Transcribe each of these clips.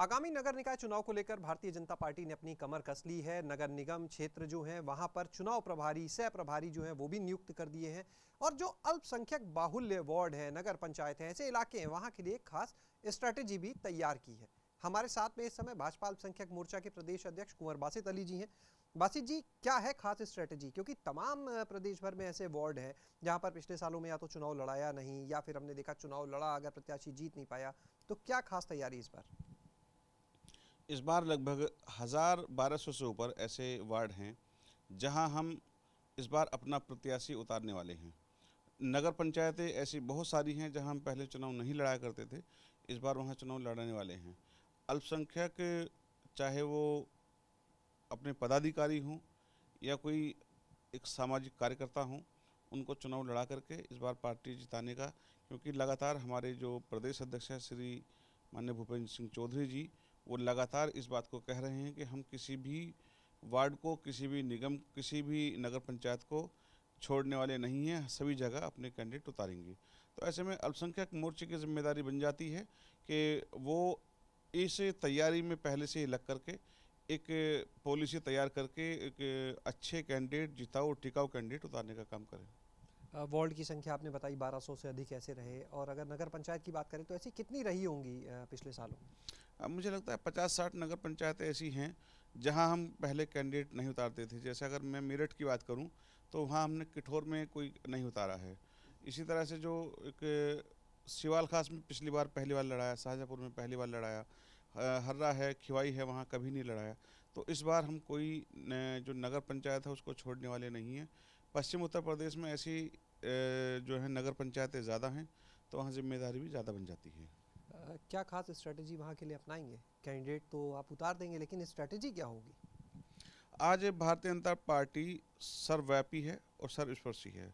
आगामी नगर निकाय चुनाव को लेकर भारतीय जनता पार्टी ने अपनी कमर कस ली है। नगर निगम क्षेत्र जो है वहां पर चुनाव प्रभारी, सह प्रभारी जो है वो भी नियुक्त कर दिए हैं और जो अल्पसंख्यक बाहुल्य वार्ड है, नगर पंचायत है, ऐसे इलाके हैं, वहां के लिए एक खास स्ट्रैटेजी भी तैयार की है। हमारे साथ में इस समय भाजपा अल्पसंख्यक मोर्चा के प्रदेश अध्यक्ष कुंवर बासित अली जी हैं। बासित जी, क्या है खास स्ट्रैटेजी? क्योंकि तमाम प्रदेश भर में ऐसे वार्ड हैं जहां पर पिछले सालों में या तो चुनाव लड़ाया नहीं, या फिर हमने देखा चुनाव लड़ा अगर प्रत्याशी जीत नहीं पाया, तो क्या खास तैयारी इस बार? इस बार लगभग 1,000-1,200 से ऊपर ऐसे वार्ड हैं जहां हम इस बार अपना प्रत्याशी उतारने वाले हैं। नगर पंचायतें ऐसी बहुत सारी हैं जहां हम पहले चुनाव नहीं लड़ाया करते थे, इस बार वहां चुनाव लड़ने वाले हैं। अल्पसंख्यक, चाहे वो अपने पदाधिकारी हों या कोई एक सामाजिक कार्यकर्ता हों, उनको चुनाव लड़ा करके इस बार पार्टी जिताने का, क्योंकि लगातार हमारे जो प्रदेश अध्यक्ष हैं श्री माननीय भूपेंद्र सिंह चौधरी जी, वो लगातार इस बात को कह रहे हैं कि हम किसी भी वार्ड को, किसी भी निगम, किसी भी नगर पंचायत को छोड़ने वाले नहीं हैं, सभी जगह अपने कैंडिडेट उतारेंगे। तो ऐसे में अल्पसंख्यक मोर्चे की जिम्मेदारी बन जाती है कि वो इस तैयारी में पहले से ही लग करके एक पॉलिसी तैयार करके एक अच्छे कैंडिडेट, जिताऊ टिकाऊ कैंडिडेट उतारने का काम करें। वार्ड की संख्या आपने बताई 1200 से अधिक ऐसे रहे, और अगर नगर पंचायत की बात करें तो ऐसी कितनी रही होंगी पिछले सालों में? अब मुझे लगता है 50-60 नगर पंचायतें ऐसी हैं जहां हम पहले कैंडिडेट नहीं उतारते थे। जैसे अगर मैं मेरठ की बात करूं तो वहां हमने किठौर में कोई नहीं उतारा है। इसी तरह से जो एक सिवाल खास में पिछली बार पहली बार लड़ाया, शाहजहाँपुर में पहली बार लड़ाया, हर्रा है, खिवाई है, वहाँ कभी नहीं लड़ाया। तो इस बार हम कोई जो नगर पंचायत है उसको छोड़ने वाले नहीं हैं। पश्चिम उत्तर प्रदेश में ऐसी जो है नगर पंचायतें ज़्यादा हैं, तो वहाँ जिम्मेदारी भी ज़्यादा बन जाती है। क्या खास स्ट्रेटजी वहाँ के लिए अपनाएंगे? कैंडिडेट तो आप उतार देंगे, लेकिन स्ट्रेटजी क्या होगी? आज भारतीय जनता पार्टी सर्वव्यापी है और सर्वस्पर्शी है।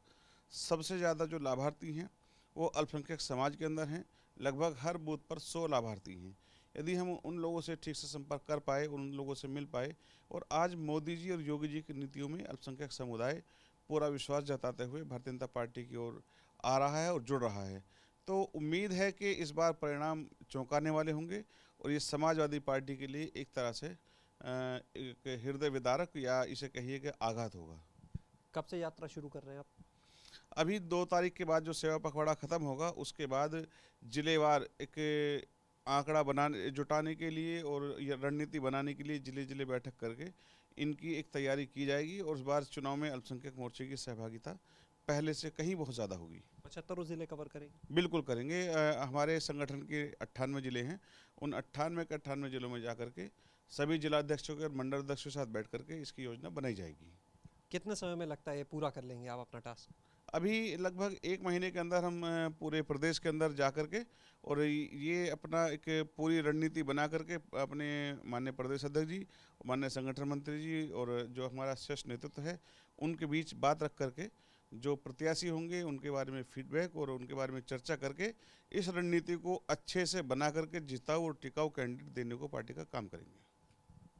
सबसे ज़्यादा जो लाभार्थी हैं वो अल्पसंख्यक समाज के अंदर हैं। लगभग हर बूथ पर 100 लाभार्थी हैं। यदि हम उन लोगों से ठीक से संपर्क कर पाए, उन लोगों से मिल पाए, और आज मोदी जी और योगी जी की नीतियों में अल्पसंख्यक समुदाय पूरा विश्वास जताते हुए भारतीय जनता पार्टी की ओर आ रहा है और जुड़ रहा है, तो उम्मीद है कि इस बार परिणाम चौंकाने वाले होंगे और ये समाजवादी पार्टी के लिए एक तरह से एक हृदय विदारक, या इसे कहिए कि आघात होगा। कब से यात्रा शुरू कर रहे हैं आप? अभी 2 तारीख के बाद जो सेवा पखवाड़ा ख़त्म होगा, उसके बाद जिलेवार एक आंकड़ा बनाने जुटाने के लिए और ये रणनीति बनाने के लिए जिले-जिले बैठक करके इनकी एक तैयारी की जाएगी, और इस बार चुनाव में अल्पसंख्यक मोर्चे की सहभागिता पहले से कहीं बहुत ज़्यादा होगी। 75 जिले कवर करेंगे? बिल्कुल करेंगे। हमारे संगठन के 98 जिले हैं, उन 98 के 98 जिलों में जाकर के सभी जिलाध्यक्षों के और मंडल अध्यक्षों के साथ बैठ करके इसकी योजना बनाई जाएगी। कितने समय में लगता है ये पूरा कर लेंगे आप अपना टास्क? अभी लगभग 1 महीने के अंदर हम पूरे प्रदेश के अंदर जा करके और ये अपना एक पूरी रणनीति बना करके अपने माननीय प्रदेश अध्यक्ष जी, माननीय संगठन मंत्री जी और जो हमारा शीर्ष नेतृत्व है, उनके बीच बात रख करके जो प्रत्याशी होंगे उनके बारे में फीडबैक और उनके बारे में चर्चा करके इस रणनीति को अच्छे से बना करके जिताऊ और टिकाऊ कैंडिडेट देने को पार्टी का काम करेंगे।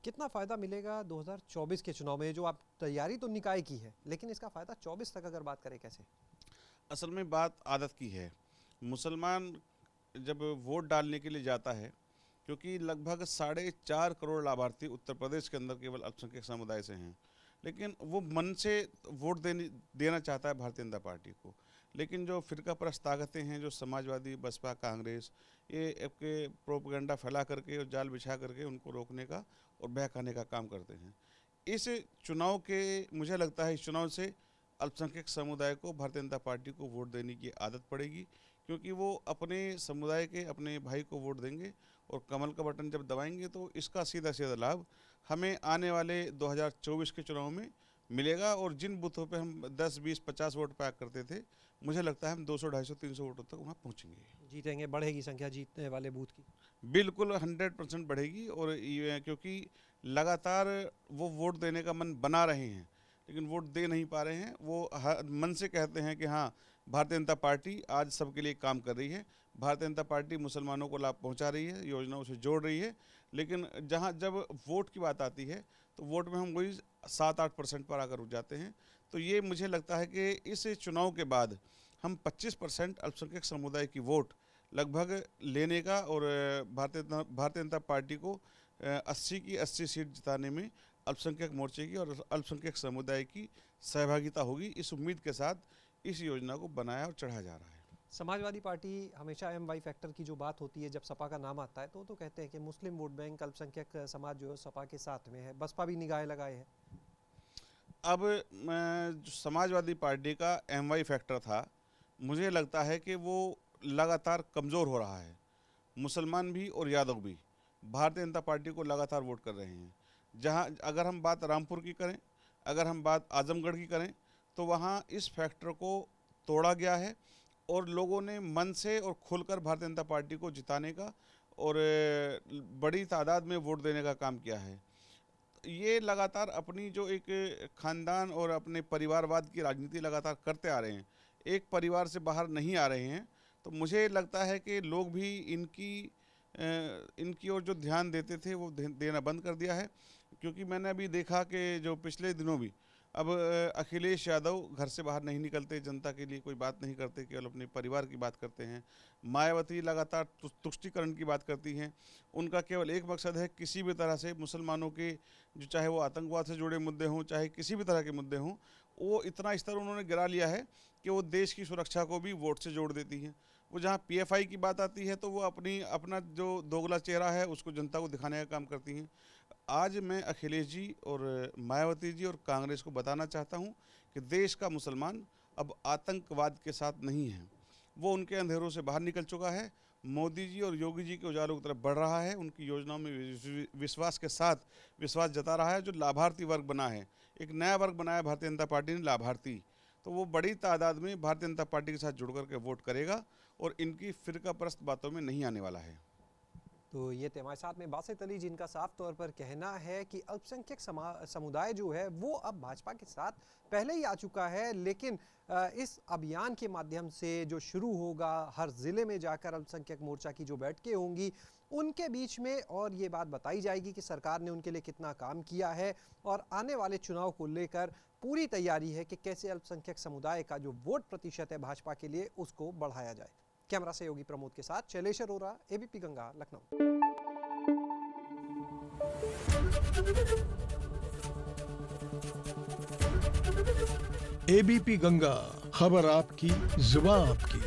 कितना फ़ायदा मिलेगा 2024 के चुनाव में? जो आप तैयारी तो निकाय की है, लेकिन इसका फ़ायदा 24 तक अगर बात करें, कैसे? असल में बात आदत की है। मुसलमान जब वोट डालने के लिए जाता है, क्योंकि लगभग 4.5 करोड़ लाभार्थी उत्तर प्रदेश के अंदर केवल अल्पसंख्यक समुदाय से हैं, लेकिन वो मन से वोट देना चाहता है भारतीय जनता पार्टी को। लेकिन जो फ़िरकापरस्त ताकतें हैं, जो समाजवादी, बसपा, कांग्रेस, ये आपके प्रोपेगेंडा फैला करके और जाल बिछा करके उनको रोकने का और बहकाने का काम करते हैं। इस चुनाव के मुझे लगता है इस चुनाव से अल्पसंख्यक समुदाय को भारतीय जनता पार्टी को वोट देने की आदत पड़ेगी, क्योंकि वो अपने समुदाय के अपने भाई को वोट देंगे और कमल का बटन जब दबाएंगे तो इसका सीधा-सीधा लाभ हमें आने वाले 2024 के चुनाव में मिलेगा। और जिन बूथों पे हम 10, 20, 50 वोट पाया करते थे, मुझे लगता है हम 200, 250, 300 वोटों तक वहाँ पहुँचेंगे। जीतेंगे? बढ़ेगी संख्या जीतने वाले बूथ की? बिल्कुल 100% बढ़ेगी, और ये क्योंकि लगातार वो वोट देने का मन बना रहे हैं, लेकिन वोट दे नहीं पा रहे हैं। वो मन से कहते हैं कि हाँ, भारतीय जनता पार्टी आज सबके लिए काम कर रही है, भारतीय जनता पार्टी मुसलमानों को लाभ पहुंचा रही है, योजनाओं से जोड़ रही है। लेकिन जहां जब वोट की बात आती है तो वोट में हम वही 7-8% पर आकर रुक जाते हैं। तो ये मुझे लगता है कि इस चुनाव के बाद हम 25% अल्पसंख्यक समुदाय की वोट लगभग लेने का और भारतीय जनता पार्टी को 80 की 80 सीट जिताने में अल्पसंख्यक मोर्चे की और अल्पसंख्यक समुदाय की सहभागिता होगी। इस उम्मीद के साथ इस योजना को बनाया और चढ़ाया जा रहा है। समाजवादी पार्टी हमेशा MY फैक्टर की जो बात होती है, जब सपा का नाम आता है तो कहते हैं कि मुस्लिम वोट बैंक, अल्पसंख्यक समाज जो है सपा के साथ में है। बसपा भी निगाहें लगाए है। अब जो समाजवादी पार्टी का MY फैक्टर था, मुझे लगता है कि वो लगातार कमज़ोर हो रहा है। मुसलमान भी और यादव भी भारतीय जनता पार्टी को लगातार वोट कर रहे हैं। जहां अगर हम बात रामपुर की करें, अगर हम बात आजमगढ़ की करें, तो वहां इस फैक्टर को तोड़ा गया है और लोगों ने मन से और खुलकर भारतीय जनता पार्टी को जिताने का और बड़ी तादाद में वोट देने का काम किया है। ये लगातार अपनी जो एक खानदान और अपने परिवारवाद की राजनीति लगातार करते आ रहे हैं, एक परिवार से बाहर नहीं आ रहे हैं। तो मुझे लगता है कि लोग भी इनकी ओर जो ध्यान देते थे वो देना बंद कर दिया है। क्योंकि मैंने अभी देखा कि जो पिछले दिनों भी अब अखिलेश यादव घर से बाहर नहीं निकलते, जनता के लिए कोई बात नहीं करते, केवल अपने परिवार की बात करते हैं। मायावती लगातार तुष्टीकरण की बात करती हैं। उनका केवल एक मकसद है, किसी भी तरह से मुसलमानों के जो चाहे वो आतंकवाद से जुड़े मुद्दे हों, चाहे किसी भी तरह के मुद्दे हों, वो इतना स्तर उन्होंने गिरा लिया है कि वो देश की सुरक्षा को भी वोट से जोड़ देती हैं। वो जहाँ PFI की बात आती है तो वो अपना जो दोगला चेहरा है उसको जनता को दिखाने का काम करती हैं। आज मैं अखिलेश जी और मायावती जी और कांग्रेस को बताना चाहता हूं कि देश का मुसलमान अब आतंकवाद के साथ नहीं है। वो उनके अंधेरों से बाहर निकल चुका है। मोदी जी और योगी जी के उजालों की तरफ बढ़ रहा है। उनकी योजनाओं में विश्वास के साथ विश्वास जता रहा है। जो लाभार्थी वर्ग बना है, एक नया वर्ग बनाया भारतीय जनता पार्टी ने, लाभार्थी, तो वो बड़ी तादाद में भारतीय जनता पार्टी के साथ जुड़ करके वोट करेगा और इनकी फिरकापरस्त बातों में नहीं आने वाला है। तो ये थे हमारे साथ में बासित अली, जिनका साफ तौर पर कहना है कि अल्पसंख्यक समुदाय जो है वो अब भाजपा के साथ पहले ही आ चुका है, लेकिन इस अभियान के माध्यम से जो शुरू होगा, हर ज़िले में जाकर अल्पसंख्यक मोर्चा की जो बैठकें होंगी उनके बीच में, और ये बात बताई जाएगी कि सरकार ने उनके लिए कितना काम किया है और आने वाले चुनाव को लेकर पूरी तैयारी है कि कैसे अल्पसंख्यक समुदाय का जो वोट प्रतिशत है भाजपा के लिए उसको बढ़ाया जाए। कैमरा सहयोगी प्रमोद के साथ शैलेश अरोरा, ABP गंगा, लखनऊ। ABP गंगा, खबर आपकी, जुबान आपकी।